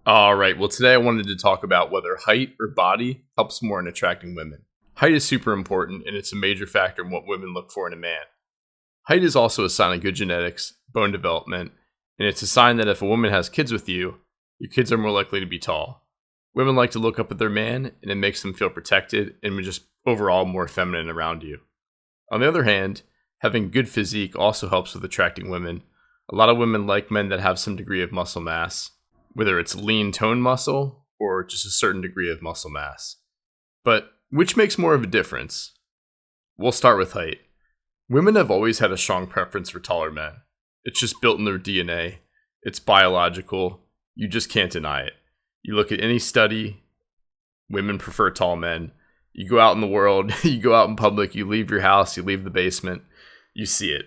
All right. Well, today I wanted to talk about whether height or body helps more in attracting women. Height is super important, and it's a major factor in what women look for in a man. Height is also a sign of good genetics, bone development, and it's a sign that if a woman has kids with you, your kids are more likely to be tall. Women like to look up at their man, and it makes them feel protected and just overall more feminine around you. On the other hand, having good physique also helps with attracting women. A lot of women like men that have some degree of muscle mass, whether it's lean toned muscle or just a certain degree of muscle mass. But which makes more of a difference? We'll start with height. Women have always had a strong preference for taller men. It's just built in their DNA. It's biological. You just can't deny it. You look at any study, women prefer tall men. You go out in the world, you go out in public, you leave your house, you leave the basement, you see it.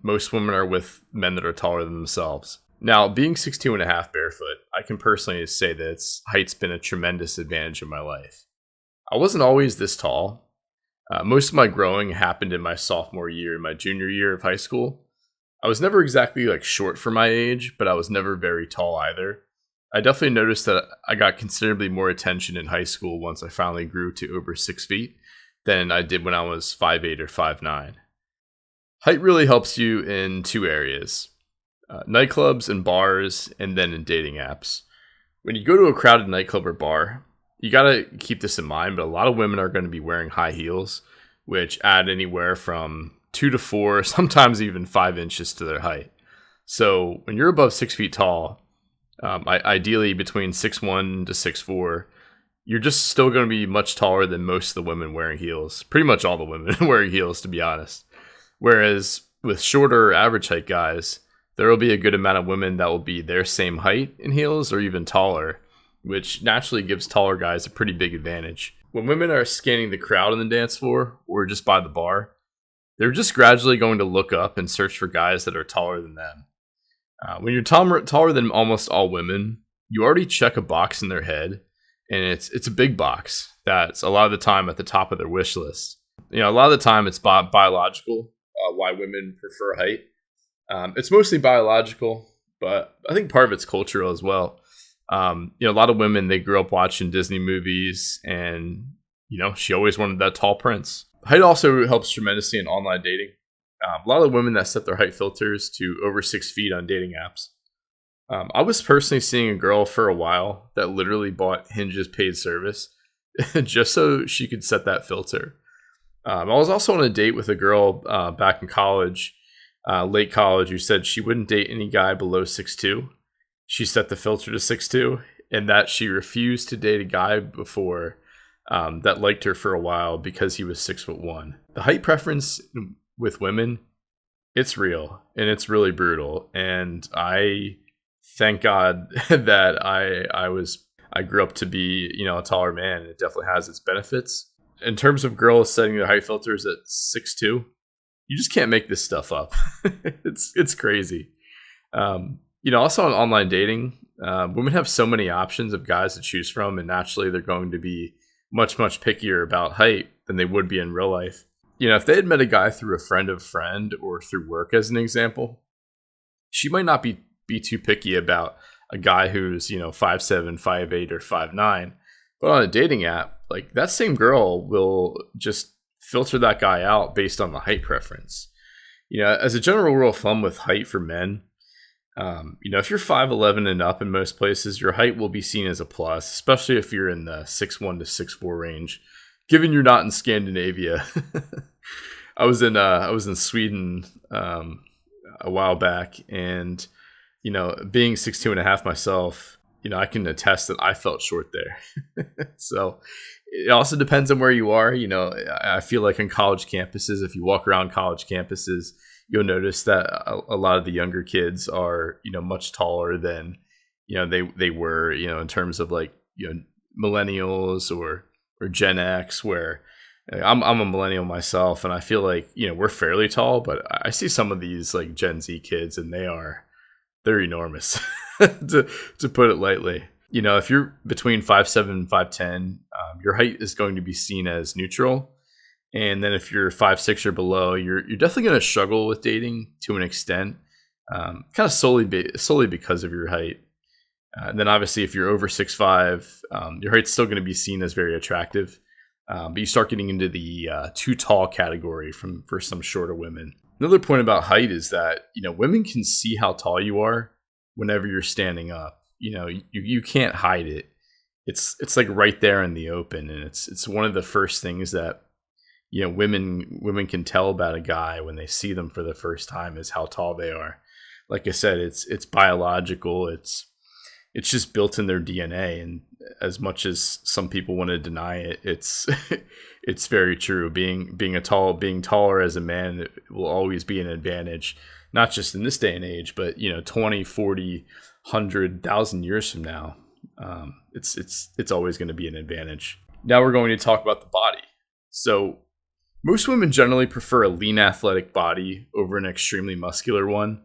Most women are with men that are taller than themselves. Now, being 6'2" and a half barefoot, I can personally say that height's been a tremendous advantage in my life. I wasn't always this tall. Most of my growing happened in my sophomore year, my junior year of high school. I was never exactly short for my age, but I was never very tall either. I definitely noticed that I got considerably more attention in high school once I finally grew to over 6 feet than I did when I was 5'8" or 5'9". Height really helps you in two areas. Nightclubs and bars, and then in dating apps. When you go to a crowded nightclub or bar, you gotta keep this in mind, but a lot of women are going to be wearing high heels, which add anywhere from 2 to 4, sometimes even 5 inches to their height. So when you're above 6 feet tall, ideally between 6'1" to 6'4", you're just still going to be much taller than most of the women wearing heels. Pretty much all the women wearing heels, to be honest. Whereas with shorter average height guys, there will be a good amount of women that will be their same height in heels or even taller, which naturally gives taller guys a pretty big advantage. When women are scanning the crowd on the dance floor or just by the bar, they're just gradually going to look up and search for guys that are taller than them. When you're taller than almost all women, you already check a box in their head, and it's a big box that's a lot of the time at the top of their wish list. A lot of the time it's biological, why women prefer height. It's mostly biological, but I think part of it's cultural as well. A lot of women, they grew up watching Disney movies, and she always wanted that tall prince. Height also helps tremendously in online dating. A lot of women that set their height filters to over 6 feet on dating apps. I was personally seeing a girl for a while that literally bought Hinge's paid service just so she could set that filter. I was also on a date with a girl back in college, late college, who said she wouldn't date any guy below 6'2". She set the filter to 6'2", and that she refused to date a guy before that liked her for a while because he was 6'1". The height preference with women, it's real and it's really brutal. And I thank God that I grew up to be, a taller man. It definitely has its benefits. In terms of girls setting their height filters at 6'2", you just can't make this stuff up. It's crazy. Also on online dating, women have so many options of guys to choose from, and naturally they're going to be much pickier about height than they would be in real life. If they had met a guy through a friend of a friend or through work, as an example, she might not be too picky about a guy who's 5'7", 5'8", or 5'9". But on a dating app, that same girl will just filter that guy out based on the height preference. As a general rule of thumb with height for men, if you're 5'11" and up in most places, your height will be seen as a plus, especially if you're in the 6'1" to 6'4" range. Given you're not in Scandinavia, I was in Sweden a while back, and being 6'2" and a half myself, I can attest that I felt short there. So it also depends on where you are. I feel like on college campuses, if you walk around college campuses, you'll notice that a lot of the younger kids are, much taller than, they were, in terms of millennials or Gen X, where I'm a millennial myself, and I feel like, we're fairly tall, but I see some of these Gen Z kids, and they're enormous to put it lightly. If you're between 5'7" and 5'10", your height is going to be seen as neutral. And then if you're 5'6" or below, you're definitely going to struggle with dating to an extent, kind of solely because of your height. And then obviously, if you're over 6'5", your height's still going to be seen as very attractive. But you start getting into the too tall category for some shorter women. Another point about height is that, women can see how tall you are whenever you're standing up. You can't hide it. It's like right there in the open, and it's one of the first things that women can tell about a guy when they see them for the first time is how tall they are. Like I said, it's biological. It's just built in their DNA, and as much as some people want to deny it, it's it's very true. Being taller as a man, it will always be an advantage, not just in this day and age, but 20, 40, 100,000 years from now. It's always going to be an advantage. Now we're going to talk about the body. So most women generally prefer a lean athletic body over an extremely muscular one.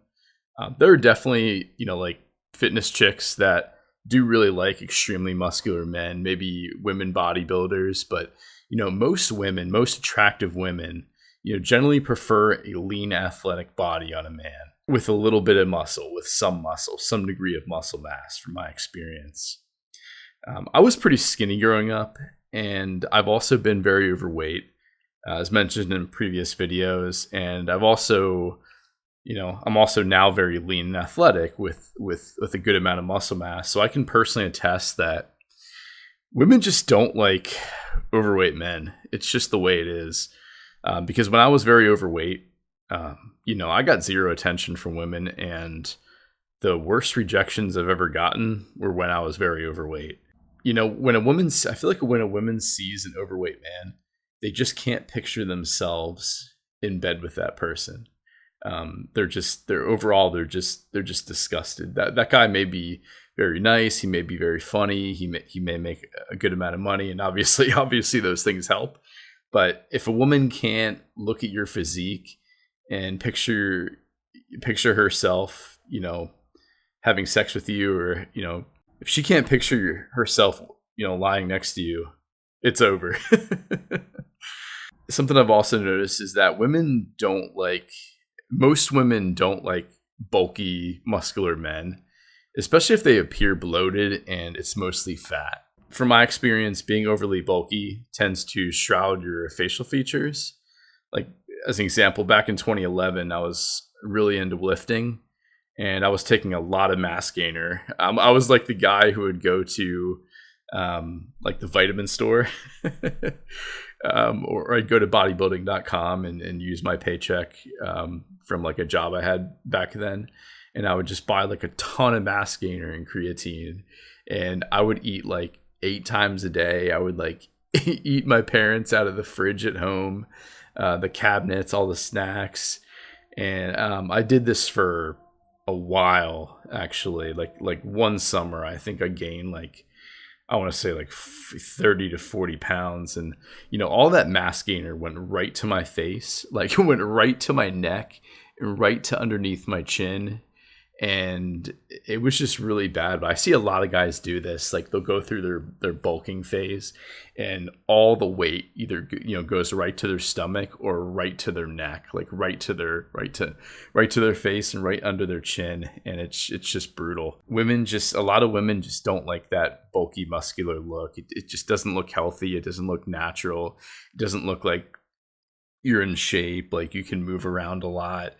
There are definitely, like fitness chicks that do really like extremely muscular men, maybe women bodybuilders, but most attractive women, generally prefer a lean athletic body on a man with a little bit of muscle, with some degree of muscle mass from my experience. I was pretty skinny growing up, and I've also been very overweight, as mentioned in previous videos. And I'm also now very lean and athletic with a good amount of muscle mass. So I can personally attest that women just don't like overweight men. It's just the way it is. Because when I was very overweight, I got zero attention from women, and the worst rejections I've ever gotten were when I was very overweight. I feel like when a woman sees an overweight man, they just can't picture themselves in bed with that person. They're just disgusted. That guy may be very nice. He may be very funny. He may make a good amount of money, and obviously those things help. But if a woman can't look at your physique and picture herself, having sex with you, or if she can't picture herself, lying next to you, it's over. Something I've also noticed is that most women don't like bulky, muscular men, especially if they appear bloated and it's mostly fat. From my experience, being overly bulky tends to shroud your facial features. Like, as an example, back in 2011, I was really into lifting, and I was taking a lot of mass gainer. I was like the guy who would go to like the vitamin store or I'd go to bodybuilding.com and use my paycheck from like a job I had back then, and I would just buy like a ton of mass gainer and creatine, and I would eat like 8 times a day. I would like eat my parents out of the fridge at home, the cabinets, all the snacks, and I did this for a while, actually. Like one summer, I think I gained I want to say 30 to 40 pounds. And, all that mass gainer went right to my face, it went right to my neck and right to underneath my chin. And it was just really bad. But I see a lot of guys do this. They'll go through their bulking phase, and all the weight either goes right to their stomach or right to their neck, right to their face and right under their chin, and it's just brutal. A lot of women just don't like that bulky, muscular look. It just doesn't look healthy. It doesn't look natural. It doesn't look like you're in shape. Like you can move around a lot.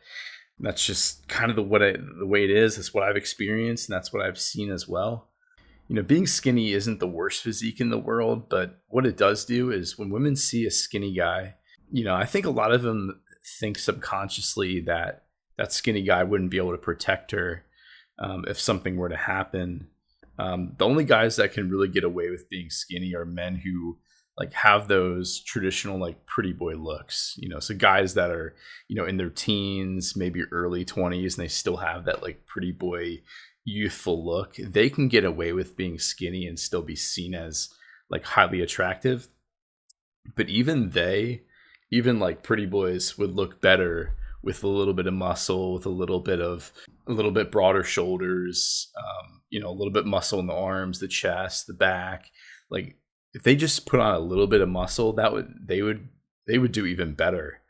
That's just kind of the way it is. That's what I've experienced, and that's what I've seen as well. Being skinny isn't the worst physique in the world, but what it does do is when women see a skinny guy, I think a lot of them think subconsciously that skinny guy wouldn't be able to protect her if something were to happen. The only guys that can really get away with being skinny are men who have those traditional pretty boy looks, so guys that are in their teens, maybe early 20s, and they still have that pretty boy youthful look. They can get away with being skinny and still be seen as highly attractive. But even pretty boys would look better with a little bit of muscle, with a little bit broader shoulders, a little bit muscle in the arms, the chest, the back. If they just put on a little bit of muscle, they would do even better.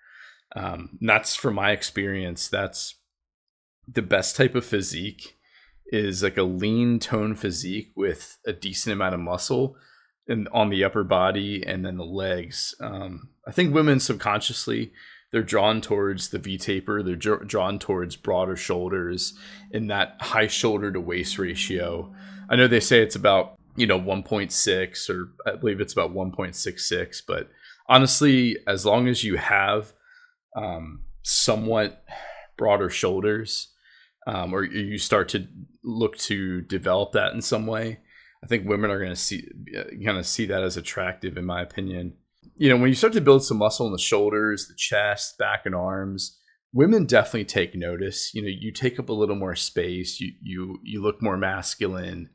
That's from my experience. That's the best type of physique is like a lean tone physique with a decent amount of muscle and on the upper body and then the legs. I think women subconsciously, they're drawn towards the V taper. They're drawn towards broader shoulders in that high shoulder to waist ratio. I know they say it's about 1.6, or I believe it's about 1.66, but honestly, as long as you have somewhat broader shoulders, or you start to look to develop that in some way, I think women are going to see that as attractive, in my opinion. When you start to build some muscle in the shoulders, the chest, back, and arms, women definitely take notice. You take up a little more space. You look more masculine,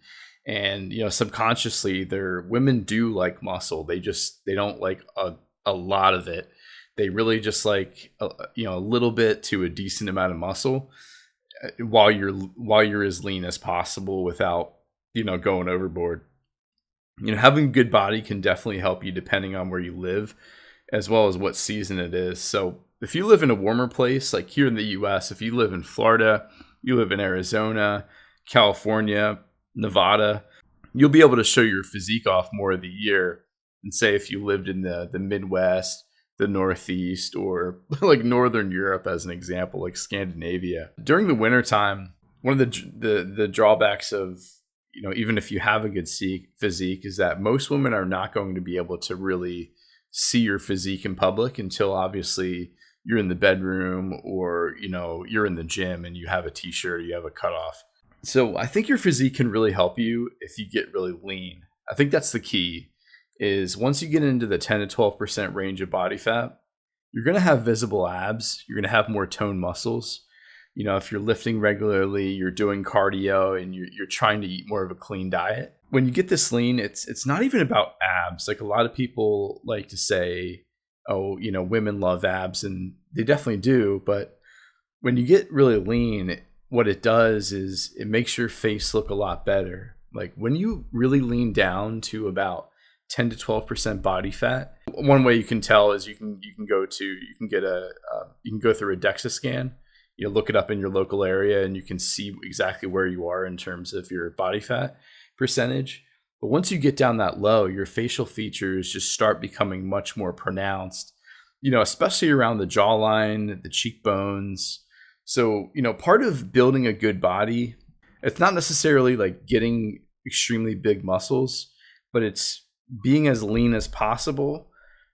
and subconsciously, women do like muscle. They don't like a lot of it. They really just like a little bit to a decent amount of muscle, while you're as lean as possible without going overboard. Having a good body can definitely help you depending on where you live, as well as what season it is. So if you live in a warmer place, like here in the US, if you live in Florida, you live in Arizona, California, Nevada, you'll be able to show your physique off more of the year than, say, if you lived in the Midwest, the Northeast, or like Northern Europe, as an example, like Scandinavia. During the wintertime, one of the drawbacks of even if you have a good physique is that most women are not going to be able to really see your physique in public until obviously you're in the bedroom, or you're in the gym and you have a t-shirt, you have a cutoff. So I think your physique can really help you if you get really lean. I think that's the key, is once you get into the 10 to 12% range of body fat, you're going to have visible abs. You're going to have more toned muscles. If you're lifting regularly, you're doing cardio, and you're trying to eat more of a clean diet. When you get this lean, it's not even about abs. Like, a lot of people like to say, oh, women love abs, and they definitely do. But when you get really lean, what it does is it makes your face look a lot better. Like, when you really lean down to about 10 to 12% body fat, one way you can tell is you can go through a DEXA scan. Look it up in your local area, and you can see exactly where you are in terms of your body fat percentage. But once you get down that low, your facial features just start becoming much more pronounced, especially around the jawline, the cheekbones. So, part of building a good body, it's not necessarily like getting extremely big muscles, but it's being as lean as possible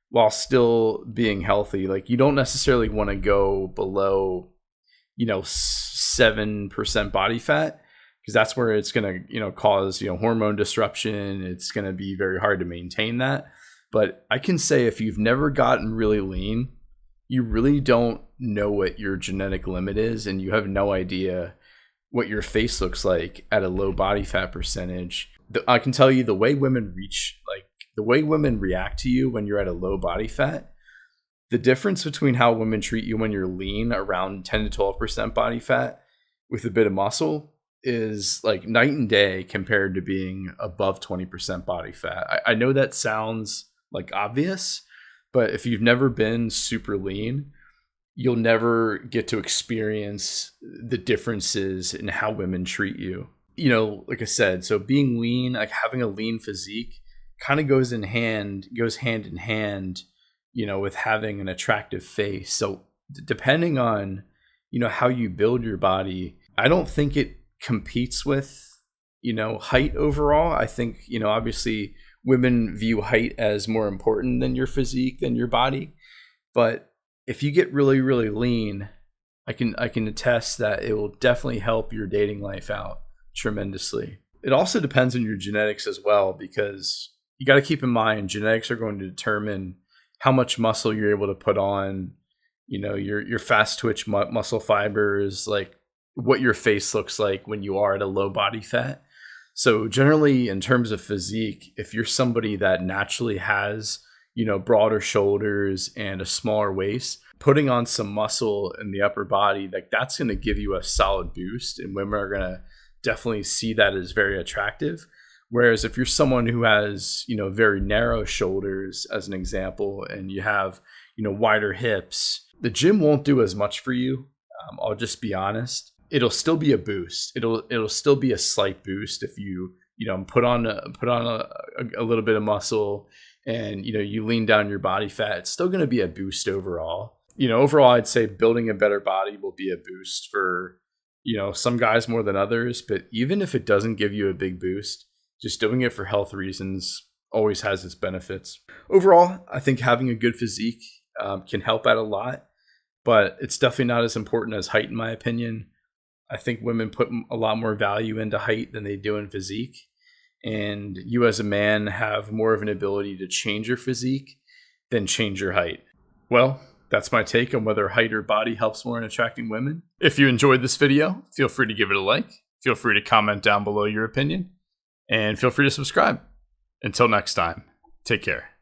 while still being healthy. Like, you don't necessarily want to go below 7% body fat, because that's where it's going to cause hormone disruption. It's going to be very hard to maintain that. But I can say, if you've never gotten really lean, you really don't know what your genetic limit is, and you have no idea what your face looks like at a low body fat percentage. I can tell you, the way women react to you when you're at a low body fat, the difference between how women treat you when you're lean, around 10 to 12% body fat with a bit of muscle, is like night and day compared to being above 20% body fat. I know that sounds like obvious, but if you've never been super lean, you'll never get to experience the differences in how women treat you. Like I said, so being lean, like having a lean physique, kind of goes hand in hand, with having an attractive face. So depending on, how you build your body, I don't think it competes with, height overall. I think, obviously women view height as more important than your physique, than your body. But if you get really, really lean, I can attest that it will definitely help your dating life out tremendously. It also depends on your genetics as well, because you got to keep in mind, genetics are going to determine how much muscle you're able to put on, your fast twitch muscle fibers, like what your face looks like when you are at a low body fat. So generally, in terms of physique, if you're somebody that naturally has, broader shoulders and a smaller waist, putting on some muscle in the upper body, like that's going to give you a solid boost, and women are going to definitely see that as very attractive. Whereas if you're someone who has, very narrow shoulders, as an example, and you have, wider hips, the gym won't do as much for you. I'll just be honest. it'll still be a boost. It'll still be a slight boost if put on a little bit of muscle, and you lean down your body fat. It's still going to be a boost overall. Overall, I'd say building a better body will be a boost for some guys more than others. But even if it doesn't give you a big boost, just doing it for health reasons always has its benefits. Overall, I think having a good physique can help out a lot, but it's definitely not as important as height, in my opinion. I think women put a lot more value into height than they do in physique. And you as a man have more of an ability to change your physique than change your height. Well, that's my take on whether height or body helps more in attracting women. If you enjoyed this video, feel free to give it a like. Feel free to comment down below your opinion. And feel free to subscribe. Until next time, take care.